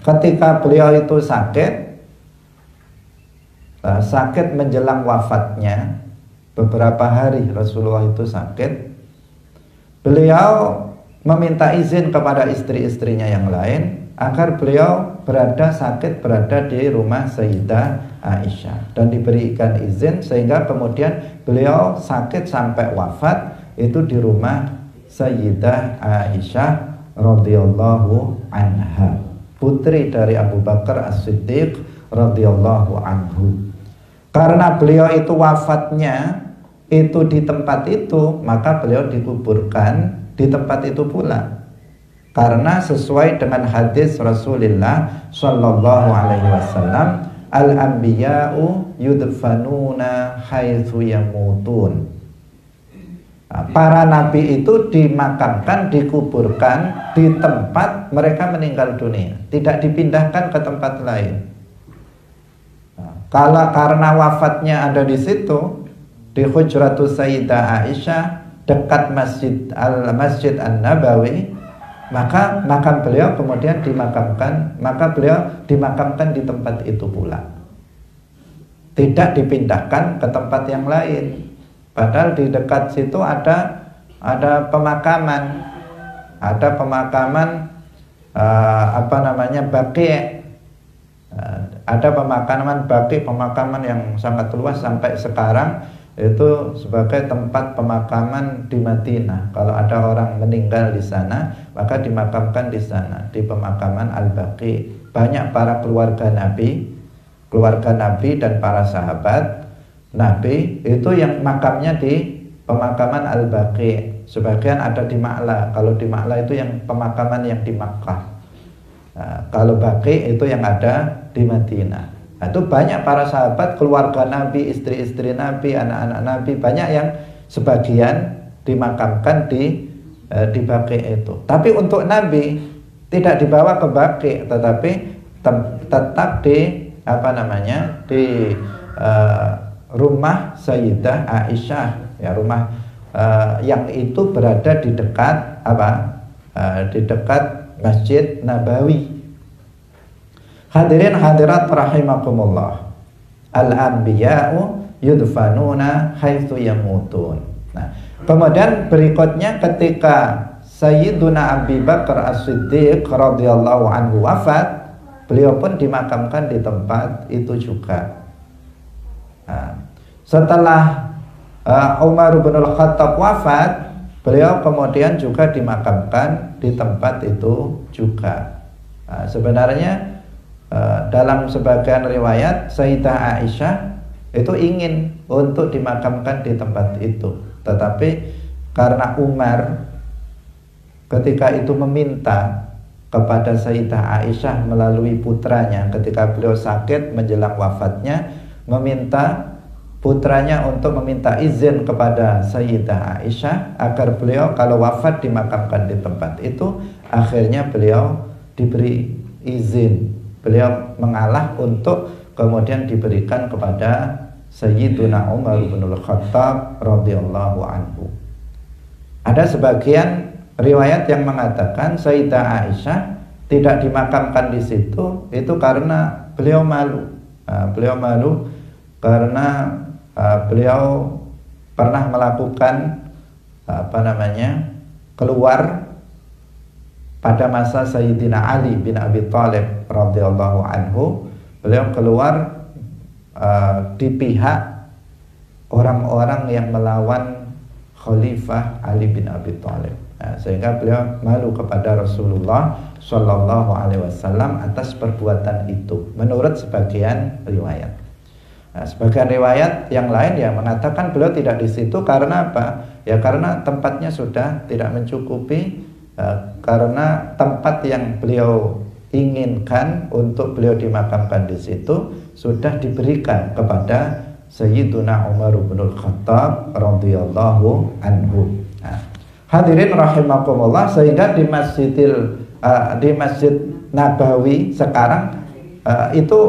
Ketika beliau itu sakit menjelang wafatnya, beberapa hari Rasulullah itu sakit, beliau meminta izin kepada istri-istrinya yang lain agar beliau berada di rumah Sayyidah Aisyah, dan diberikan izin sehingga kemudian beliau sakit sampai wafat itu di rumah Sayyidah Aisyah radhiyallahu anha, putri dari Abu Bakar As-Siddiq radhiyallahu anhu. Karena beliau itu wafatnya itu di tempat itu, maka beliau dikuburkan di tempat itu pula. Karena sesuai dengan hadis Rasulullah Shallallahu Alaihi Wasallam, al-anbiya'u yudfanuna haitsu yamutun. Para nabi itu dimakamkan, dikuburkan di tempat mereka meninggal dunia, tidak dipindahkan ke tempat lain. Kalau karena wafatnya ada di situ, di Hujratus Sayyidah Aisyah dekat Masjid An-Nabawi, maka makam beliau kemudian dimakamkan, maka beliau dimakamkan di tempat itu pula, tidak dipindahkan ke tempat yang lain. Padahal di dekat situ ada pemakaman, Baqi'. Ada pemakaman Baqi', pemakaman yang sangat luas sampai sekarang itu sebagai tempat pemakaman di Madinah. Kalau ada orang meninggal di sana, maka dimakamkan di sana, di pemakaman Al-Baqi'. Banyak para keluarga Nabi dan para sahabat Nabi itu yang makamnya di pemakaman Al-Baqi'. Sebagian ada di Ma'la. Kalau di Ma'la itu yang pemakaman yang di Makkah. Kalau Baqi' itu yang ada di Madinah. Itu banyak para sahabat, keluarga Nabi, istri-istri Nabi, anak-anak Nabi, banyak yang sebagian dimakamkan di Baqi' itu. Tapi untuk Nabi tidak dibawa ke Baqi', tetapi tetap di rumah Sayyidah Aisyah, ya, rumah yang itu berada di dekat di dekat Masjid Nabawi. Hadirin hadirat rahimakumullah. Al-anbiya'u yudfanuna haitsu yamutun. Nah, kemudian berikutnya ketika Sayyiduna Abi Bakar As-Siddiq radhiyallahu anhu wafat, beliau pun dimakamkan di tempat itu juga. Nah, setelah Umar bin Al-Khattab wafat, beliau kemudian juga dimakamkan di tempat itu juga. Nah, sebenarnya dalam sebagian riwayat Sayyidah Aisyah itu ingin untuk dimakamkan di tempat itu, tetapi karena Umar ketika itu meminta kepada Sayyidah Aisyah melalui putranya ketika beliau sakit menjelang wafatnya, meminta putranya untuk meminta izin kepada Sayyidah Aisyah agar beliau kalau wafat dimakamkan di tempat itu. Akhirnya beliau diberi izin, beliau mengalah untuk kemudian diberikan kepada Sayyiduna Umar bin Al-Khattab radhiyallahu anhu. Ada sebagian riwayat yang mengatakan Sayyidah Aisyah tidak dimakamkan di situ itu karena beliau malu. Beliau malu karena beliau pernah melakukan keluar pada masa Sayyidina Ali bin Abi Thalib radhiyallahu anhu. Beliau keluar di pihak orang-orang yang melawan Khalifah Ali bin Abi Thalib. Nah, sehingga beliau malu kepada Rasulullah Shallallahu Alaihi Wasallam atas perbuatan itu menurut sebagian riwayat. Nah, sebagian riwayat yang lain yang mengatakan beliau tidak di situ karena apa? Ya karena tempatnya sudah tidak mencukupi, karena tempat yang beliau inginkan untuk beliau dimakamkan di situ sudah diberikan kepada Sayyiduna Umar bin Al-Khattab radhiyallahu anhu. Nah, hadirin rahimakumullah, sehingga di Masjid Nabawi sekarang itu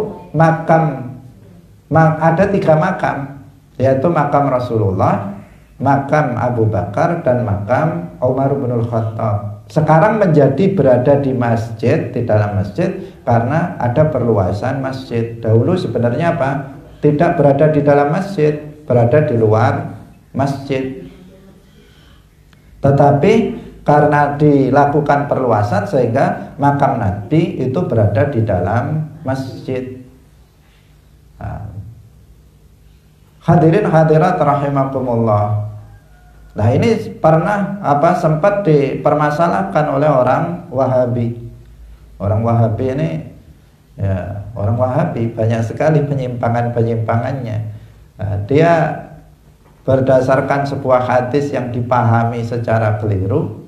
ada 3 makam, yaitu makam Rasulullah, makam Abu Bakar, dan makam Umar bin Al-Khattab. Sekarang menjadi berada di masjid, di dalam masjid karena ada perluasan masjid. Dahulu sebenarnya apa? Tidak berada di dalam masjid, berada di luar masjid. Tetapi karena dilakukan perluasan sehingga makam Nabi itu berada di dalam masjid. Hadirin hadirat rahimakumullah. Nah, ini pernah sempat dipermasalahkan oleh orang Wahabi. Orang Wahabi ini orang Wahabi banyak sekali penyimpangan-penyimpangannya. Dia berdasarkan sebuah hadis yang dipahami secara keliru.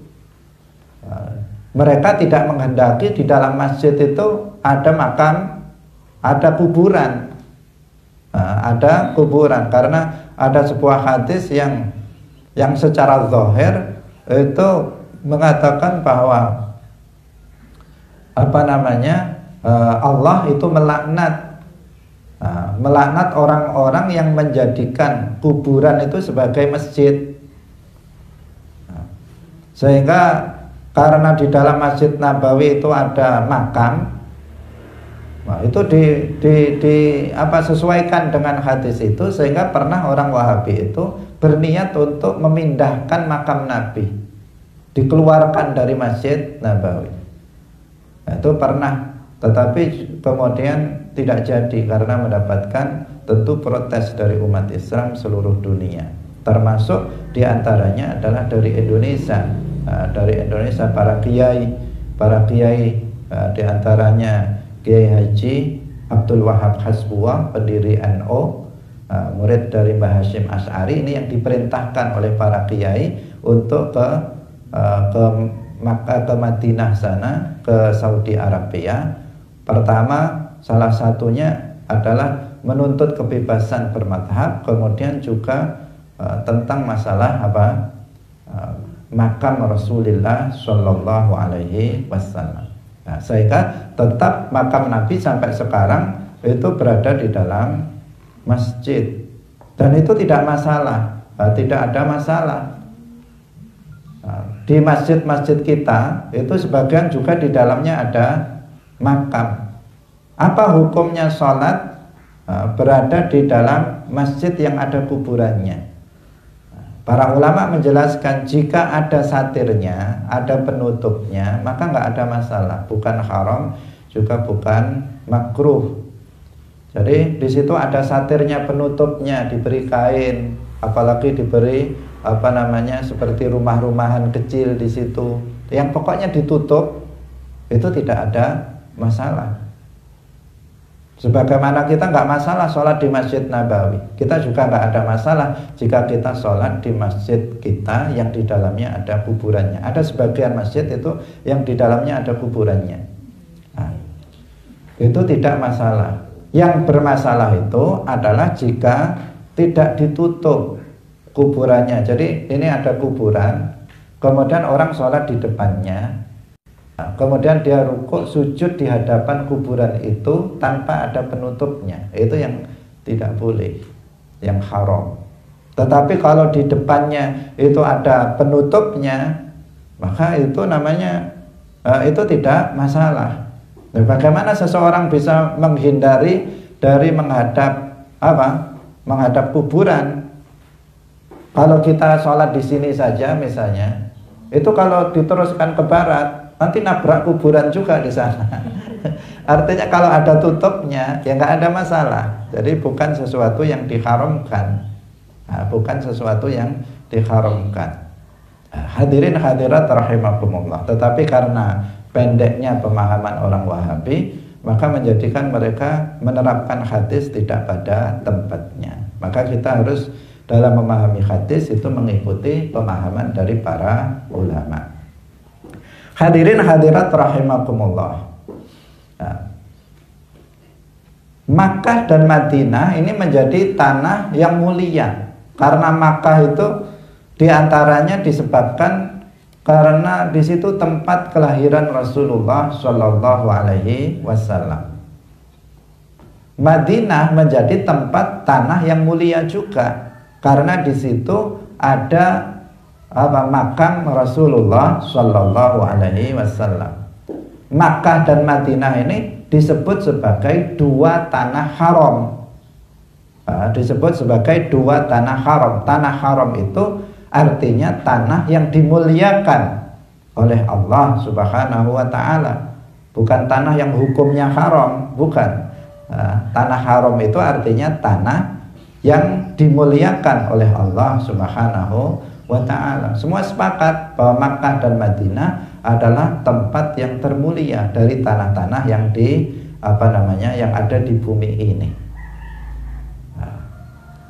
Mereka tidak menghendaki di dalam masjid itu ada makam, ada kuburan. Ada kuburan karena ada sebuah hadis yang secara zahir itu mengatakan bahwa Allah itu melaknat orang-orang yang menjadikan kuburan itu sebagai masjid. Sehingga karena di dalam Masjid Nabawi itu ada makam, itu sesuaikan dengan hadis itu, sehingga pernah orang Wahabi itu berniat untuk memindahkan makam Nabi, dikeluarkan dari Masjid Nabawi. Itu pernah, tetapi kemudian tidak jadi karena mendapatkan tentu protes dari umat Islam seluruh dunia, termasuk diantaranya adalah dari Indonesia. Dari Indonesia para kiai diantaranya Kiai Haji Abdul Wahab Hasbuwah, pendiri NU, murid dari Mbah Hashim Asy'ari, ini yang diperintahkan oleh para kiai untuk ke Makkah, ke Madinah sana, ke Saudi Arabia. Pertama, salah satunya adalah menuntut kebebasan bermadhab, kemudian juga tentang masalah makam Rasulullah Shallallahu Alaihi Wasallam. Nah, sehingga tetap makam Nabi sampai sekarang itu berada di dalam masjid, dan itu tidak masalah, tidak ada masalah. Di masjid-masjid kita itu sebagian juga di dalamnya ada makam. Apa hukumnya sholat berada di dalam masjid yang ada kuburannya. Para ulama menjelaskan jika ada satirnya, ada penutupnya, maka nggak ada masalah, bukan haram, juga bukan makruh. Jadi di situ ada satirnya, penutupnya, diberi kain, apalagi diberi seperti rumah-rumahan kecil di situ, yang pokoknya ditutup, itu tidak ada masalah. Sebagaimana kita nggak masalah sholat di Masjid Nabawi, kita juga nggak ada masalah jika kita sholat di masjid kita yang di dalamnya ada kuburannya. Ada sebagian masjid itu yang di dalamnya ada kuburannya. Nah, itu tidak masalah. Yang bermasalah itu adalah jika tidak ditutup kuburannya. Jadi ini ada kuburan, kemudian orang sholat di depannya, kemudian dia rukuk sujud di hadapan kuburan itu tanpa ada penutupnya. Itu yang tidak boleh, yang haram. Tetapi kalau di depannya itu ada penutupnya, maka itu namanya itu tidak masalah. Nah, bagaimana seseorang bisa menghindari dari menghadap kuburan? Kalau kita sholat di sini saja misalnya, itu kalau diteruskan ke barat, nanti nabrak kuburan juga di sana. Artinya kalau ada tutupnya, ya nggak ada masalah. Jadi bukan sesuatu yang diharamkan, bukan sesuatu yang diharamkan. Hadirin hadirat rahimakumullah. Tetapi karena pendeknya pemahaman orang Wahabi, maka menjadikan mereka menerapkan hadis tidak pada tempatnya. Maka kita harus dalam memahami hadis itu mengikuti pemahaman dari para ulama. Hadirin hadirat rahimakumullah. Nah, Makkah dan Madinah ini menjadi tanah yang mulia. Karena Makkah itu diantaranya disebabkan karena di situ tempat kelahiran Rasulullah Shallallahu Alaihi Wasallam. Madinah menjadi tempat tanah yang mulia juga karena di situ ada makam Rasulullah Shallallahu Alaihi Wasallam. Makkah dan Madinah ini disebut sebagai dua tanah haram. Disebut sebagai dua tanah haram. Tanah haram itu artinya tanah yang dimuliakan oleh Allah Subhanahu wa Ta'ala. Bukan tanah yang hukumnya haram, bukan. Tanah haram itu artinya tanah yang dimuliakan oleh Allah Subhanahu wa Ta'ala. Semua sepakat bahwa Makkah dan Madinah adalah tempat yang termulia dari tanah-tanah yang yang ada di bumi ini.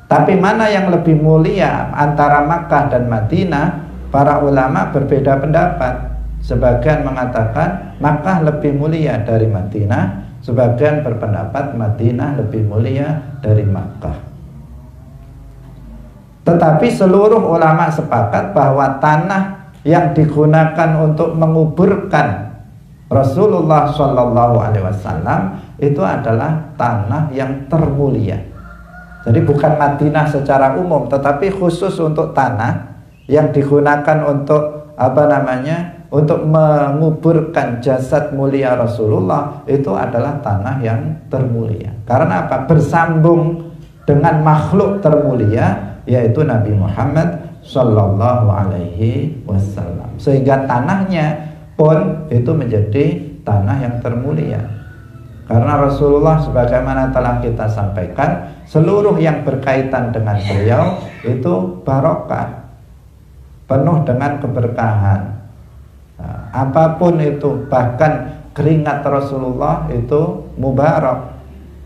Tapi mana yang lebih mulia antara Makkah dan Madinah? Para ulama berbeda pendapat. Sebagian mengatakan Makkah lebih mulia dari Madinah, sebagian berpendapat Madinah lebih mulia dari Makkah. Tetapi seluruh ulama sepakat bahwa tanah yang digunakan untuk menguburkan Rasulullah Shallallahu Alaihi Wasallam itu adalah tanah yang termulia. Jadi bukan Madinah secara umum, tetapi khusus untuk tanah yang digunakan untuk untuk menguburkan jasad mulia Rasulullah, itu adalah tanah yang termulia. Karena apa? Bersambung dengan makhluk termulia, yaitu Nabi Muhammad Sallallahu Alaihi Wasallam. Sehingga tanahnya pun itu menjadi tanah yang termulia. Karena Rasulullah sebagaimana telah kita sampaikan, seluruh yang berkaitan dengan beliau itu barokah, penuh dengan keberkahan. Apapun itu, bahkan keringat Rasulullah itu mubarak,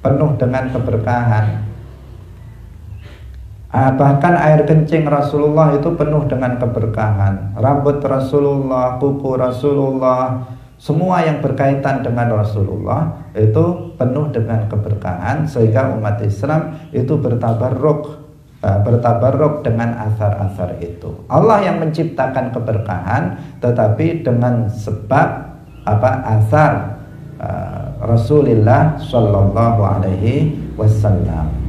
penuh dengan keberkahan. Bahkan air kencing Rasulullah itu penuh dengan keberkahan. Rambut Rasulullah, kuku Rasulullah, semua yang berkaitan dengan Rasulullah itu penuh dengan keberkahan, sehingga umat Islam itu bertabarruk dengan asar-asar itu. Allah yang menciptakan keberkahan, tetapi dengan sebab asar Rasulullah Shallallahu Alaihi Wasallam.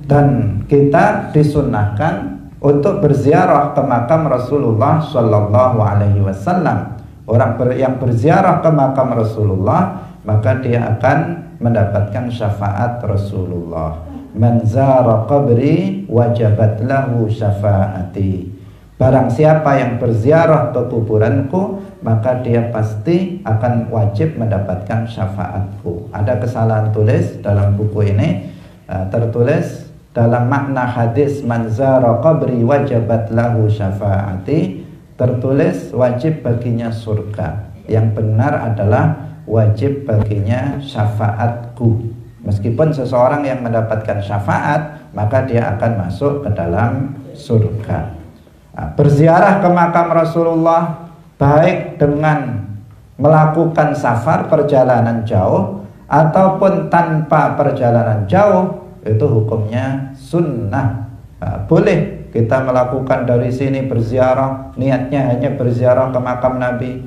Dan kita disunnahkan untuk berziarah ke makam Rasulullah Shallallahu Alaihi Wasallam. Orang yang berziarah ke makam Rasulullah, maka dia akan mendapatkan syafaat Rasulullah. Man zara qabri wajabat lahu syafaati. Barang siapa yang berziarah ke kuburanku, maka dia pasti akan wajib mendapatkan syafaatku. Ada kesalahan tulis dalam buku ini, tertulis dalam makna hadis man zara qabri wajabat lahu syafaati, tertulis wajib baginya surga. Yang benar adalah wajib baginya syafaatku. Meskipun seseorang yang mendapatkan syafaat, maka dia akan masuk ke dalam surga. Berziarah ke makam Rasulullah, baik dengan melakukan safar perjalanan jauh ataupun tanpa perjalanan jauh, itu hukumnya sunnah. Boleh kita melakukan dari sini berziarah, niatnya hanya berziarah ke makam Nabi,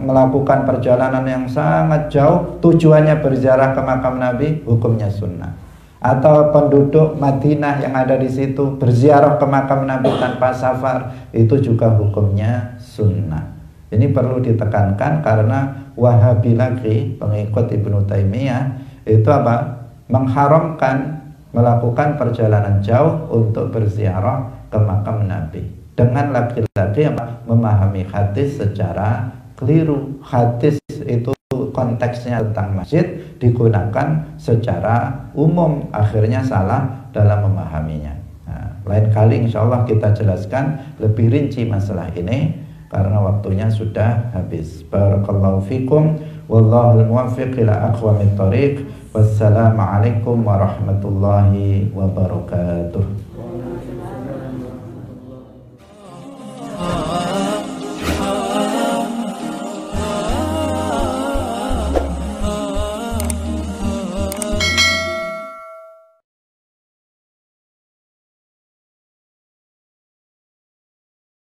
melakukan perjalanan yang sangat jauh, tujuannya berziarah ke makam Nabi, hukumnya sunnah. Atau penduduk Madinah yang ada di situ berziarah ke makam Nabi tanpa safar, itu juga hukumnya sunnah. Ini perlu ditekankan karena Wahabi lagi, pengikut Ibnu Taimiyah, itu apa? Mengharamkan melakukan perjalanan jauh untuk berziarah ke makam Nabi. Dengan laki-laki yang memahami hadis secara keliru. Hadis itu konteksnya tentang masjid digunakan secara umum, akhirnya salah dalam memahaminya. Lain kali insya Allah kita jelaskan lebih rinci masalah ini karena waktunya sudah habis. Barakallahu fikum, wallahul muwaffiq ila aqwamit thoriq. Wassalamualaikum warahmatullahi wabarakatuh.